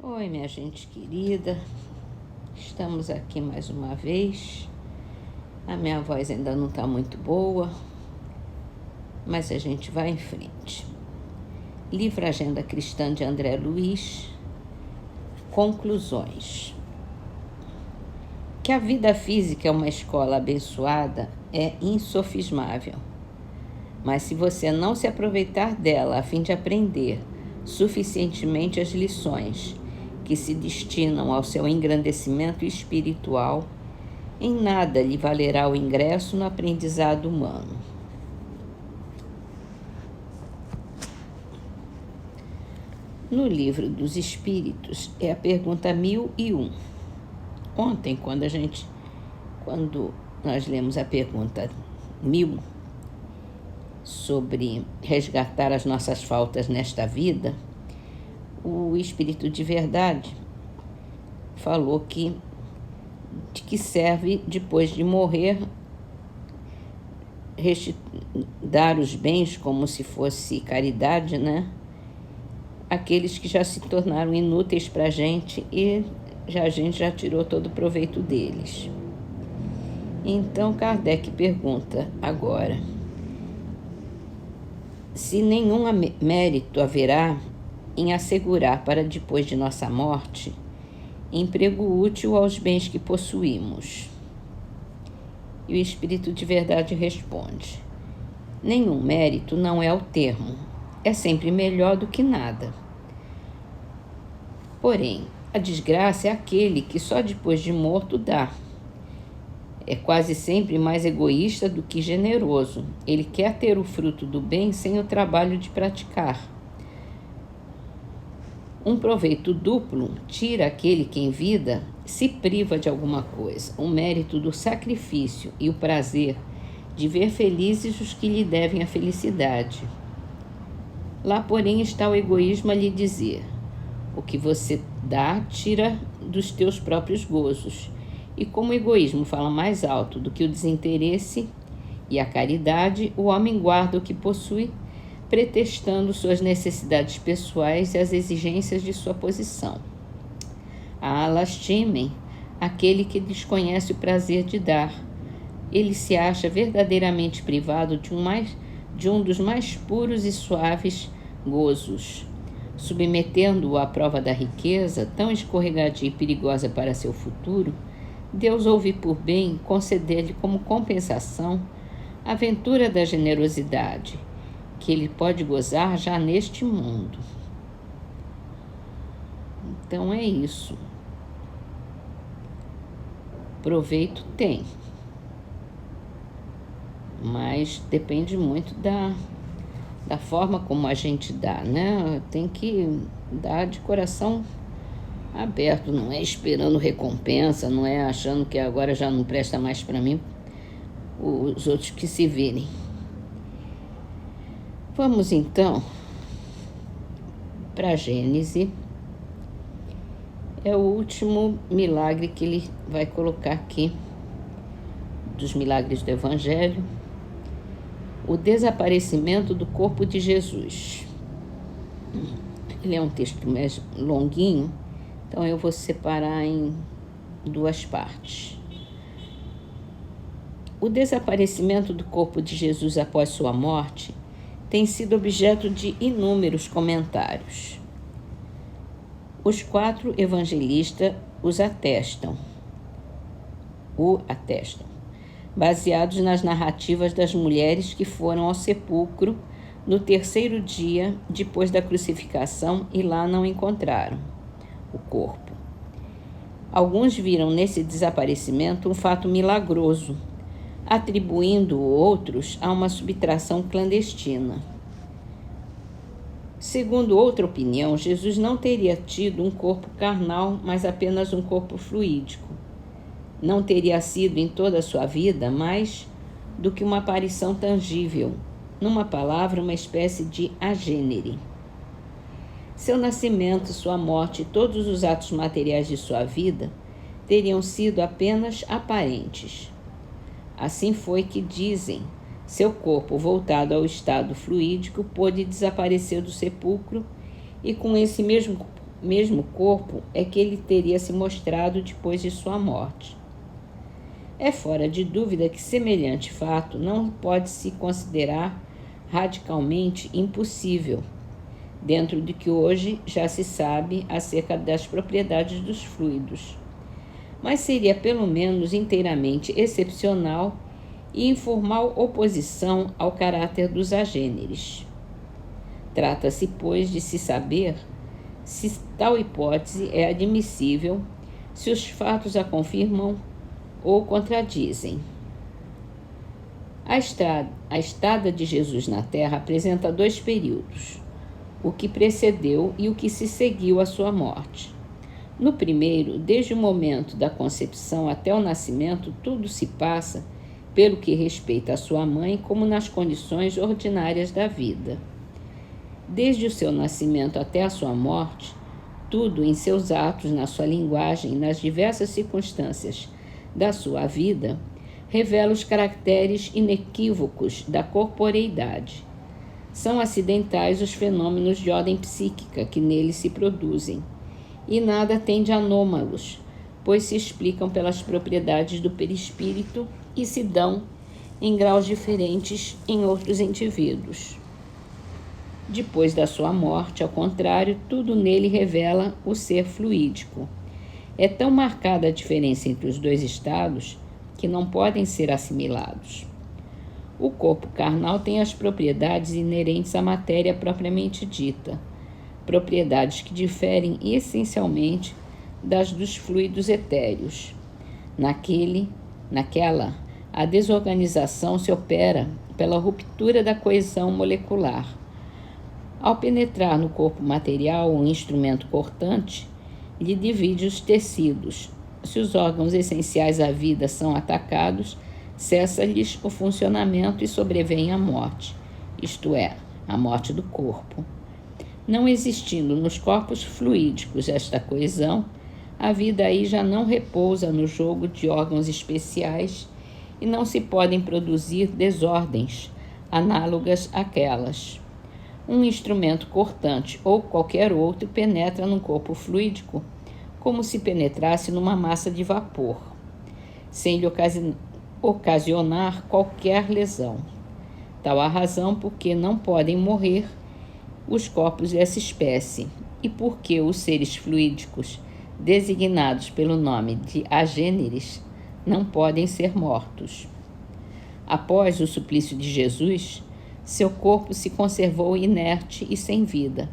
Oi, minha gente querida, estamos aqui mais uma vez. A minha voz ainda não está muito boa, mas a gente vai em frente. Livro Agenda Cristã de André Luiz. Conclusões. Que a vida física é uma escola abençoada é insofismável. Mas se você não se aproveitar dela a fim de aprender suficientemente as lições que se destinam ao seu engrandecimento espiritual, em nada lhe valerá o ingresso no aprendizado humano. No Livro dos Espíritos é a pergunta 1001. Ontem, quando nós lemos a pergunta 1000 sobre resgatar as nossas faltas nesta vida, o Espírito de Verdade falou de que serve, depois de morrer, dar os bens como se fosse caridade, né? Aqueles que já se tornaram inúteis para a gente e a gente já tirou todo o proveito deles. Então Kardec pergunta agora: se nenhum mérito haverá em assegurar para depois de nossa morte emprego útil aos bens que possuímos? E o Espírito de Verdade responde: nenhum mérito não é o termo, é sempre melhor do que nada. Porém, a desgraça é aquele que só depois de morto dá. É quase sempre mais egoísta do que generoso. Ele quer ter o fruto do bem sem o trabalho de praticar. Um proveito duplo tira aquele que em vida se priva de alguma coisa, o mérito do sacrifício e o prazer de ver felizes os que lhe devem a felicidade. Lá, porém, está o egoísmo a lhe dizer: o que você dá tira dos teus próprios gozos. E como o egoísmo fala mais alto do que o desinteresse e a caridade, o homem guarda o que possui, pretextando suas necessidades pessoais e as exigências de sua posição. Lastimem aquele que desconhece o prazer de dar. Ele se acha verdadeiramente privado de um dos mais puros e suaves gozos. Submetendo-o à prova da riqueza, tão escorregadia e perigosa para seu futuro, Deus ouve por bem conceder-lhe como compensação a ventura da generosidade, que ele pode gozar já neste mundo. Então é isso. Proveito tem, mas depende muito da forma como a gente dá, né? Tem que dar de coração aberto, não é esperando recompensa, não é achando que agora já não presta mais para mim, os outros que se virem. Vamos então para Gênesis. É o último milagre que ele vai colocar aqui, dos milagres do Evangelho: o desaparecimento do corpo de Jesus. Ele é um texto mais longuinho, então eu vou separar em duas partes. O desaparecimento do corpo de Jesus após sua morte tem sido objeto de inúmeros comentários. Os 4 evangelistas o atestam, baseados nas narrativas das mulheres que foram ao sepulcro no 3º dia depois da crucificação e lá não encontraram o corpo. Alguns viram nesse desaparecimento um fato milagroso, atribuindo outros a uma subtração clandestina. Segundo outra opinião, Jesus não teria tido um corpo carnal, mas apenas um corpo fluídico. Não teria sido em toda a sua vida mais do que uma aparição tangível, numa palavra, uma espécie de agênere. Seu nascimento, sua morte e todos os atos materiais de sua vida teriam sido apenas aparentes. Assim foi que dizem: seu corpo, voltado ao estado fluídico, pôde desaparecer do sepulcro e com esse mesmo mesmo corpo é que ele teria se mostrado depois de sua morte. É fora de dúvida que semelhante fato não pode se considerar radicalmente impossível, dentro do que hoje já se sabe acerca das propriedades dos fluidos, mas seria pelo menos inteiramente excepcional e em formal oposição ao caráter dos agêneres. Trata-se, pois, de se saber se tal hipótese é admissível, se os fatos a confirmam ou contradizem. A estada de Jesus na Terra apresenta 2 períodos, o que precedeu e o que se seguiu à sua morte. No primeiro, desde o momento da concepção até o nascimento, tudo se passa, pelo que respeita à sua mãe, como nas condições ordinárias da vida. Desde o seu nascimento até a sua morte, tudo em seus atos, na sua linguagem, nas diversas circunstâncias da sua vida, revela os caracteres inequívocos da corporeidade. São acidentais os fenômenos de ordem psíquica que nele se produzem, e nada tem de anômalos, pois se explicam pelas propriedades do perispírito e se dão em graus diferentes em outros indivíduos. Depois da sua morte, ao contrário, tudo nele revela o ser fluídico. É tão marcada a diferença entre os 2 estados que não podem ser assimilados. O corpo carnal tem as propriedades inerentes à matéria propriamente dita, propriedades que diferem essencialmente das dos fluidos etéreos. Naquela, a desorganização se opera pela ruptura da coesão molecular. Ao penetrar no corpo material, um instrumento cortante lhe divide os tecidos. Se os órgãos essenciais à vida são atacados, cessa-lhes o funcionamento e sobrevém a morte, isto é, a morte do corpo. Não existindo nos corpos fluídicos esta coesão, a vida aí já não repousa no jogo de órgãos especiais e não se podem produzir desordens análogas àquelas. Um instrumento cortante ou qualquer outro penetra num corpo fluídico como se penetrasse numa massa de vapor, sem lhe ocasionar qualquer lesão. Tal a razão por que não podem morrer os corpos dessa espécie e porque os seres fluídicos, designados pelo nome de agêneres, não podem ser mortos. Após o suplício de Jesus, seu corpo se conservou inerte e sem vida.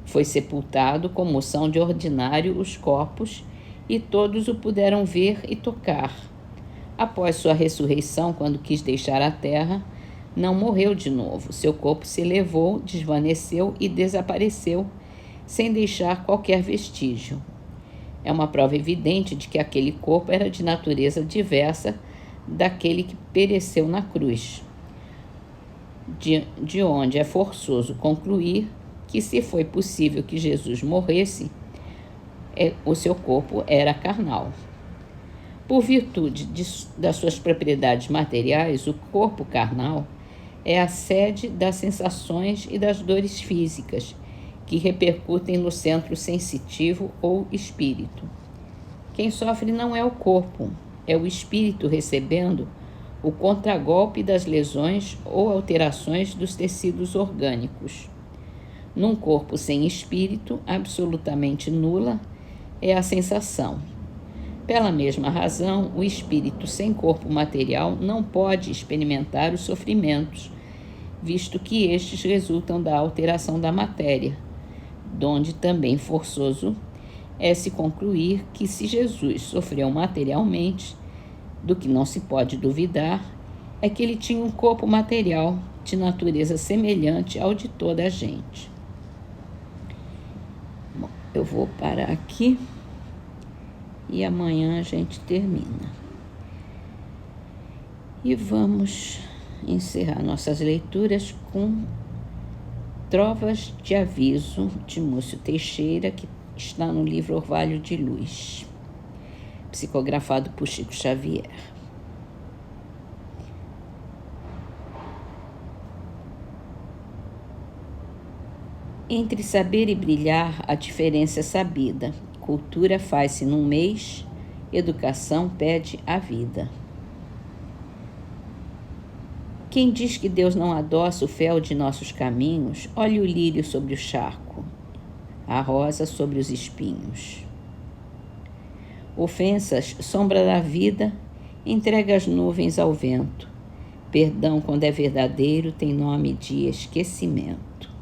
Foi sepultado como são de ordinário os corpos, e todos o puderam ver e tocar. Após sua ressurreição, quando quis deixar a terra, não morreu de novo. Seu corpo se elevou, desvaneceu e desapareceu, sem deixar qualquer vestígio. É uma prova evidente de que aquele corpo era de natureza diversa daquele que pereceu na cruz, de onde é forçoso concluir que, se foi possível que Jesus morresse, o seu corpo era carnal. Por virtude das suas propriedades materiais, o corpo carnal é a sede das sensações e das dores físicas, que repercutem no centro sensitivo ou espírito. Quem sofre não é o corpo, é o espírito recebendo o contragolpe das lesões ou alterações dos tecidos orgânicos. Num corpo sem espírito, absolutamente nula é a sensação. Pela mesma razão, o espírito sem corpo material não pode experimentar os sofrimentos, visto que estes resultam da alteração da matéria, donde também forçoso é se concluir que, se Jesus sofreu materialmente, do que não se pode duvidar, é que ele tinha um corpo material de natureza semelhante ao de toda a gente. Bom, eu vou parar aqui e amanhã a gente termina. E vamos encerrar nossas leituras com Trovas de Aviso, de Múcio Teixeira, que está no livro Orvalho de Luz, psicografado por Chico Xavier. Entre saber e brilhar, a diferença é sabida. Cultura faz-se num mês, educação pede a vida. Quem diz que Deus não adoça o fel de nossos caminhos, olhe o lírio sobre o charco, a rosa sobre os espinhos. Ofensas, sombra da vida, entrega as nuvens ao vento. Perdão, quando é verdadeiro, tem nome de esquecimento.